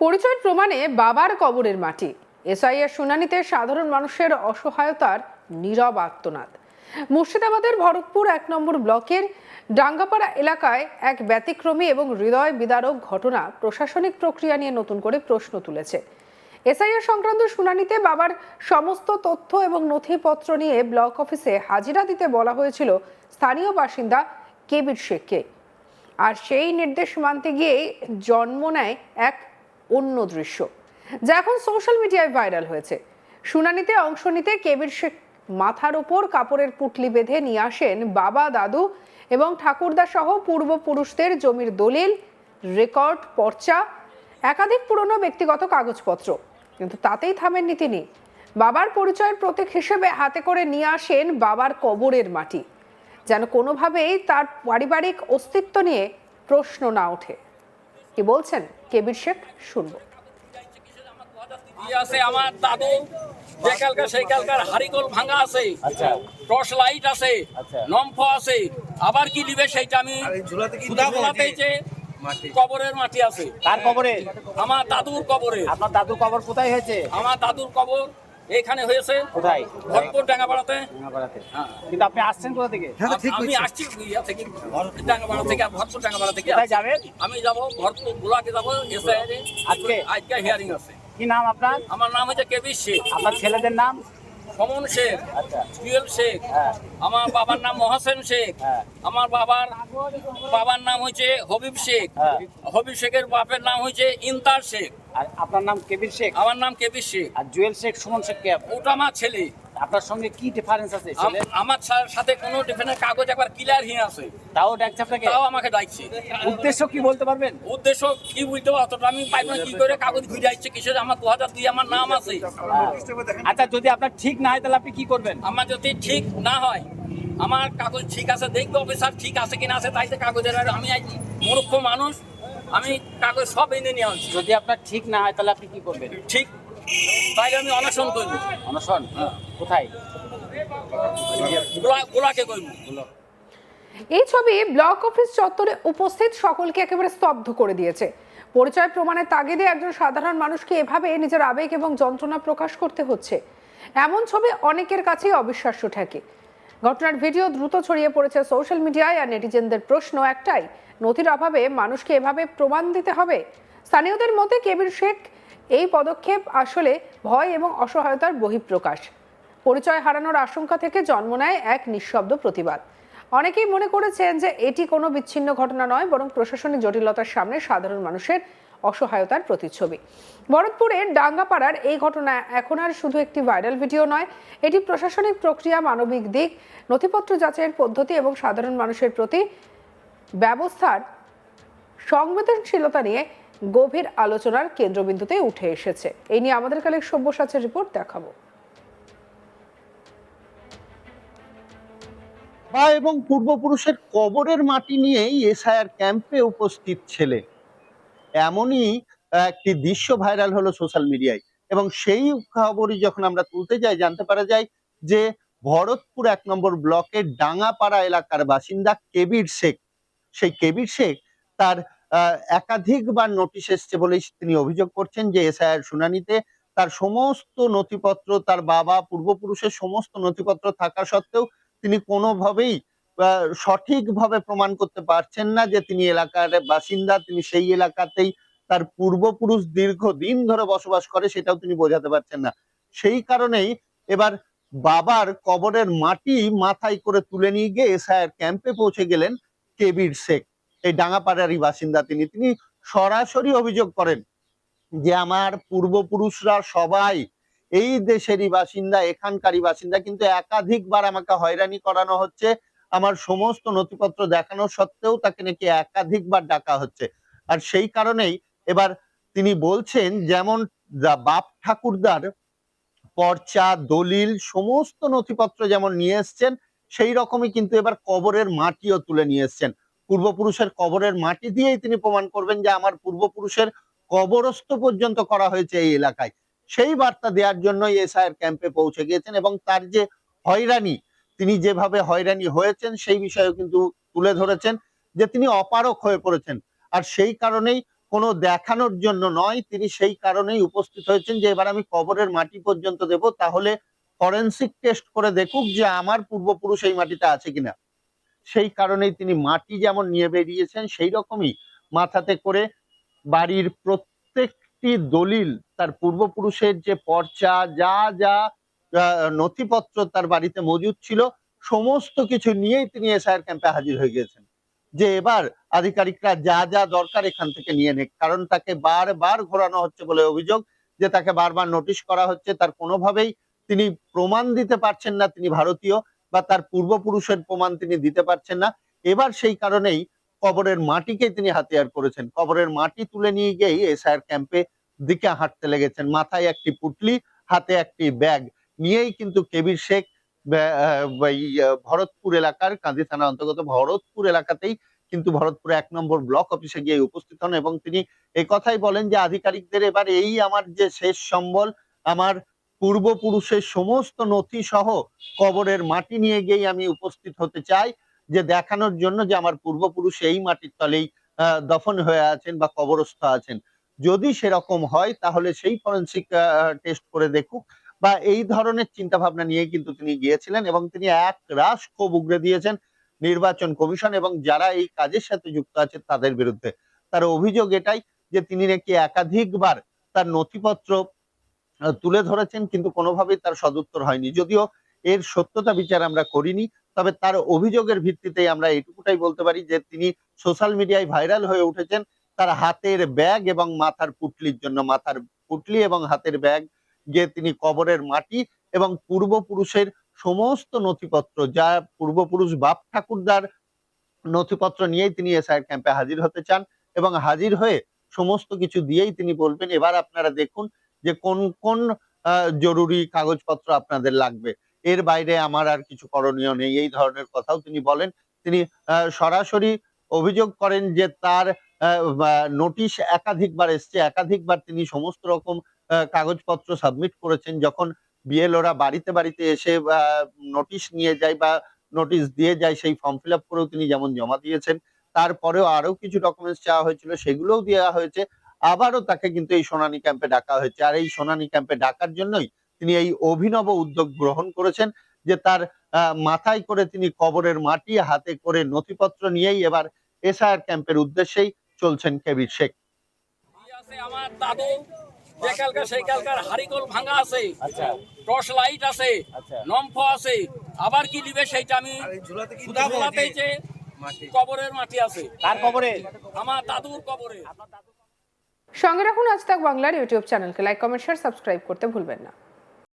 পরিচয় প্রমাণে বাবার কবরের মাটি। এসআইআর শুনানিতে সাধারণ মানুষের অসহায়তার নীরব আর্তনাদ। মুর্শিদাবাদের ভরতপুর ১ নম্বর ব্লকের ডাঙ্গাপাড়া এলাকায় এক ব্যতিক্রমী এবং হৃদয় বিদারক ঘটনা প্রশাসনিক প্রক্রিয়া নিয়ে নতুন করে প্রশ্ন তুলেছে। এসআইআর সংক্রান্ত শুনানিতে বাবার সমস্ত তথ্য এবং নথিপত্র নিয়ে ব্লক অফিসে হাজিরা দিতে বলা হয়েছিল স্থানীয় বাসিন্দা কেবির শেখকে। আর সেই নির্দেশ মানতে গিয়ে জন্ম নেয় এক অন্য দৃশ্য, যা এখন সোশ্যাল মিডিয়ায় ভাইরাল হয়েছে। শুনানিতে অংশ নিতে কেবির শেখ মাথার ওপর কাপড়ের পুটলি বেঁধে নিয়ে আসেন বাবা, দাদু এবং ঠাকুরদা সহ পূর্বপুরুষদের জমির দলিল, রেকর্ড, পর্চা, একাধিক পুরনো ব্যক্তিগত কাগজপত্র। কিন্তু তাতেই থামেননি তিনি। বাবার পরিচয়ের প্রতীক হিসেবে হাতে করে নিয়ে আসেন বাবার কবরের মাটি, যেন কোনোভাবেই তার পারিবারিক অস্তিত্ব নিয়ে প্রশ্ন না ওঠে। কি বলছেন কেবির শেখ, শুনবো। আমার দাদু যেকালকার সেই কালকার হারিকল ভাঙা আছে, টর্চ লাইট আছে, নম্ফ আছে, আবার কি লিবে সেইটা আমি ঝুলাতেই যে কবরের মাটি আছে। কার কবরে? আমার দাদুর কবরে। আপনার দাদুর কবর কোথায় হয়েছে? আমার দাদুর কবর এখানে হয়েছে। কোথায়? ভরতপুর ডাঙ্গাপাড়াতে। কিন্তু আপনি আসছেন কোথা থেকে? আমি আসছি ইয়া থেকে, ডাঙ্গাপাড়া থেকে, ভরতপুর ডাঙ্গাপাড়া থেকে। কোথায় যাবেন? আমি যাবো ভরতপুর গোলাকে যাবো। আজকে হিয়ারিং আছে। কি নাম আপনার? আমার নাম হচ্ছে কেবির শেখ। আপনার ছেলেদের নাম? সমন শেখ, আচ্ছা। জুয়েল শেখ। আমার বাবার নাম মহাসেন শেখ। আমার বাবার নাম হচ্ছে হবিব শেখ। হবিব শেখের বাপের নাম হচ্ছে ইন্তার শেখ। আর আপনার নাম কেবির শেখ? আমার নাম কেবির শেখ। আর জুয়েল শেখ, সুমন শেখ কে? ওটা আমার ছেলে। আপনার সঙ্গে কি ডিফারেন্স আছে? আমার সাথে কোনো ডিফারেন্স কাগজ একবার ক্লিয়ার হয়ে আছে। তাও ডাকছে আপনাকে? তাও আমাকে ডাকছে। উদ্দেশ্য কি বলতে পারবেন? উদ্দেশ্য কি বলতে অতটা আমি পাইব না। কি করে কাগজ ঘুরে আসছে কিসের? আমার 2002 আমার নাম আছে। আচ্ছা, যদি আপনার ঠিক না হয় তাহলে আপনি কি করবেন? আমার যদি ঠিক না হয়, আমার কাগজ ঠিক আছে দেখবে অফিসার, ঠিক আছে কিনা আছে, তাইতে কাগজের। আমি মূর্খ মানুষ, আমি কাগজ সব এনে নিয়ে আসছি। যদি আপনার ঠিক না হয় তাহলে আপনি কি করবেন? ঠিক তাইলে আমি অনশন করব। অনশন? কোথায়? গোলাকে করব। এই ছবি ব্লক অফিস চত্বরে উপস্থিত সকলকে একেবারে স্তব্ধ করে দিয়েছে। পরিচয় প্রমাণের তাগিদে একজন সাধারণ মানুষকে এভাবে নিজের আবেগ এবং যন্ত্রণা প্রকাশ করতে হচ্ছে, এমন ছবি অনেকের কাছেই অবিশ্বাস্য ঠেকে। ঘটনার ভিডিও দ্রুত ছড়িয়ে পড়েছে সোশ্যাল মিডিয়ায়, আর নেটিজেনদের প্রশ্ন একটাই, নথির অভাবে মানুষকে এভাবে প্রমাণ দিতে হবে? স্থানীয়দের মতে কেবির শেখ এই পদক্ষেপ আসলে ভয় এবং অসহায়তার বহিঃপ্রকাশ। পরিচয় হারানোর আশঙ্কা থেকে জন্ম নেয় এক নিঃশব্দ প্রতিবাদ। অনেকেই মনে করেছেন যে এটি কোনো বিচ্ছিন্ন ঘটনা নয়, বরং প্রশাসনিক জটিলতার সামনে সাধারণ মানুষের অসহায়তার প্রতিচ্ছবি। ভরতপুরের ডাঙ্গাপাড়ার এই ঘটনা এখন আর শুধু একটি ভাইরাল ভিডিও নয়, এটি প্রশাসনিক প্রক্রিয়া, মানবিক দিক, নথিপত্র যাচাইয়ের পদ্ধতি এবং সাধারণ মানুষের প্রতি ব্যবস্থার সংবেদনশীলতা নিয়ে গভীর আলোচনার কেন্দ্রবিন্দুতে উঠে এসেছে। এই নিয়ে আমাদের কালেক সব্যসাচীর রিপোর্ট দেখাবো। এবং পূর্বপুরুষের কবরের মাটি নিয়েই এসআইআর ক্যাম্পে উপস্থিত ছেলে, এমনই একটি দৃশ্য ভাইরাল হলো সোশ্যাল মিডিয়ায়। এবং সেই খবরই যখন আমরা তুলতে যাই, জানতে পারা যায় যে ভরতপুর ১ নম্বর ব্লকের ডাঙ্গাপাড়া এলাকার বাসিন্দা কেবির শেখ, সেই কেবির শেখ তার একাধিকবার নোটিশ এসছে বলেই তিনি অভিযোগ করছেন যে এসআইআর শুনানিতে তার সমস্ত নথিপত্র, তার বাবা পূর্বপুরুষের সমস্ত নথিপত্র থাকা সত্ত্বেও তিনি কোনোভাবেই সঠিকভাবে প্রমাণ করতে পারছেন না যে তিনি এলাকার বাসিন্দা, তিনি সেই এলাকাতেই তার পূর্বপুরুষ দীর্ঘদিন ধরে বসবাস করে, সেটাও তিনি বোঝাতে পারছেন না। সেই কারণেই এবার বাবার কবরের মাটি মাথায় করে তুলে নিয়ে গিয়ে এসআইআর ক্যাম্পে পৌঁছে গেলেন কেবির শেখ, এই ডাঙ্গাপাড়ারই বাসিন্দা। তিনি সরাসরি অভিযোগ করেন যে আমার পূর্বপুরুষরা সবাই এই দেশেরই বাসিন্দা, এখানকারই বাসিন্দা, কিন্তু একাধিকবার আমাকে হয়রানি করানো হচ্ছে। আমার সমস্ত নথিপত্র দেখানো সত্ত্বেও তাকে নাকি একাধিকবার ডাকা হচ্ছে। আর সেই কারণেই এবার তিনি বলছেন, যেমন বাপ ঠাকুরদার পর্চা, দলিল, সমস্ত নথিপত্র যেমন নিয়ে এসছেন, সেই রকমই কিন্তু এবার কবরের মাটিও তুলে নিয়ে এসছেন। পূর্বপুরুষের কবরের মাটি দিয়েই তিনি প্রমাণ করবেন যে আমার পূর্বপুরুষের কবরস্থ পর্যন্ত করা হয়েছে এই এলাকায়। সেই বার্তা দেওয়ার জন্যই এসআইআর ক্যাম্পে পৌঁছে গিয়েছেন এবং তার যে হয়রানি, তিনি যেভাবে হয়রানি হয়েছেন সেই বিষয়েও কিন্তু তুলে ধরেছেন যে তিনি অপারক হয়ে পড়েছেন। আর সেই কারণেই কোনো দেখানোর জন্য নয়, তিনি সেই কারণেই উপস্থিত হয়েছেন যে এবার আমি কবরের মাটি পর্যন্ত দেব, তাহলে ফরেনসিক টেস্ট করে দেখুক যে আমার পূর্বপুরুষ এই মাটিতে আছে কিনা। সেই কারণেই তিনি মাটি যেমন নিয়ে বেরিয়েছেন, সেই রকমই মাথাতে করে বাড়ির প্রত্যেকটি দলিল, তার পূর্বপুরুষের যে পর্চা, যা যা নথিপত্র তার বাড়িতে মজুদ ছিল, সমস্ত কিছু নিয়েই তিনি এসআইআর ক্যাম্পে হাজির হয়ে গিয়েছেন। যে এবার আধিকারিকরা যা যা দরকার এখান থেকে নিয়ে নেক, কারণ তাকে বারবার ঘোরানো হচ্ছে বলে অভিযোগ, যে তাকে বারবার নোটিশ করা হচ্ছে, তার কোনোভাবেই তিনি প্রমাণ দিতে পারছেন না তিনি ভারতীয়, বা তার পূর্বপুরুষের প্রমাণ তিনি দিতে পারছেন না। এবার সেই কারণেই কবরের মাটিকে তিনি হাতিয়ার করেছেন, কবরের মাটি তুলে নিয়ে গিয়েই এসআইআর ক্যাম্পে দিকে হাঁটতে লেগেছেন। মাথায় একটি পুটলি, হাতে একটি ব্যাগ নিয়েই কিন্তু কেবির শেখ ভরতপুর এলাকার, কাঁদি থানা অন্তর্গত ভরতপুর এলাকাতেই কিন্তু ভরতপুর 1 নম্বর ব্লক অফিসে গিয়ে উপস্থিত হন, এবং তিনি এই কথাই বলেন যে আধিকারিকদের এবার এই আমার যে শেষ সম্বল, আমার পূর্বপুরুষের সমস্ত নথি সহ কবরের মাটি নিয়ে গিয়েই আমি উপস্থিত হতে চাই, যে দেখানোর জন্য যে আমার পূর্বপুরুষ এই মাটির তলেই দফন হয়ে আছেন বা কবরস্থ আছেন। যদি সেরকম হয় তাহলে সেই ফরেনসিক টেস্ট করে দেখুক, বা এই ধরনের চিন্তা ভাবনা নিয়ে কিন্তু তিনি গিয়েছিলেন, এবং তিনি এক রাশ ক্ষোভ উগরে দিয়েছেন নির্বাচন কমিশন এবং যারা এই কাজের সাথে যুক্ত আছে তাদের বিরুদ্ধে। তার অভিযোগ এটাই যে তিনি নাকি একাধিকবার তার নথিপত্র তুলে ধরেছেন, কিন্তু কোনোভাবেই তার সদুত্তর হয়নি। যদিও এর সত্যতা বিচার আমরা করিনি, তবে তার অভিযোগের ভিত্তিতেই আমরা এটুকুটাই বলতে পারি যে তিনি সোশ্যাল মিডিয়ায় ভাইরাল হয়ে উঠেছেন তার হাতের ব্যাগ এবং মাথার পুটলির জন্য। মাথার পুটলি এবং হাতের ব্যাগ গিয়ে তিনি কবরের মাটি এবং পূর্বপুরুষের সমস্ত নথিপত্র, যা পূর্বপুরুষ বাপ ঠাকুরদার নথিপত্র নিয়েই তিনি এসআইআর ক্যাম্পে হাজির হতে চান, এবং হাজির হয়ে সমস্ত কিছু দিয়েই তিনি বলবেন এবার আপনারা দেখুন যে কোন কোন জরুরি কাগজপত্র আপনাদের লাগবে, এর বাইরে আমার আর কিছু করণীয় নেই, এই ধরনের কথাও তিনি বলেন। তিনি সরাসরি অভিযোগ করেন যে তার নোটিশ একাধিকবার এসছে, একাধিকবার তিনি সমস্ত রকম কাগজপত্র সাবমিট করেছেন। যখন বিএলওরা বাড়িতে বাড়িতে এসে নোটিশ নিয়ে যায় বা নোটিশ দিয়ে যায়, সেই ফর্ম ফিল আপ করেও তিনি যেমন জমা দিয়েছেন, তারপরেও আরো কিছু ডকুমেন্টস চাওয়া হয়েছিল, সেগুলোও দেওয়া হয়েছে। আবারও তাকে কিন্তু এই শুনানি ক্যাম্পে ডাকা হয়েছে, আর এই শুনানি ক্যাম্পে ডাকার জন্যই তিনি এই অভিনব উদ্যোগ গ্রহণ করেছেন যে তার মাথায় করে তিনি কবরের মাটি, হাতে করে নথিপত্র নিয়েই এবার এসআইআর ক্যাম্পের উদ্দেশ্যেই চলছেন কেবির শেখ। আমার দাদু যে কালকার সেই কালকার হারিকল ভাঙা আছে, টর্চ লাইট আছে, নম্ফ আছে, আবার কি লিবে সেইটা আমি ঝুলাতেই যে কবরের মাটি আছে। কার কবরে? আমার দাদুর কবরে। সঙ্গে রাখুন আজ তাক বাংলার ইউটিউব চ্যানেলকে, লাইক কমেন্ট শেয়ার সাবস্ক্রাইব করতে ভুলবেন না।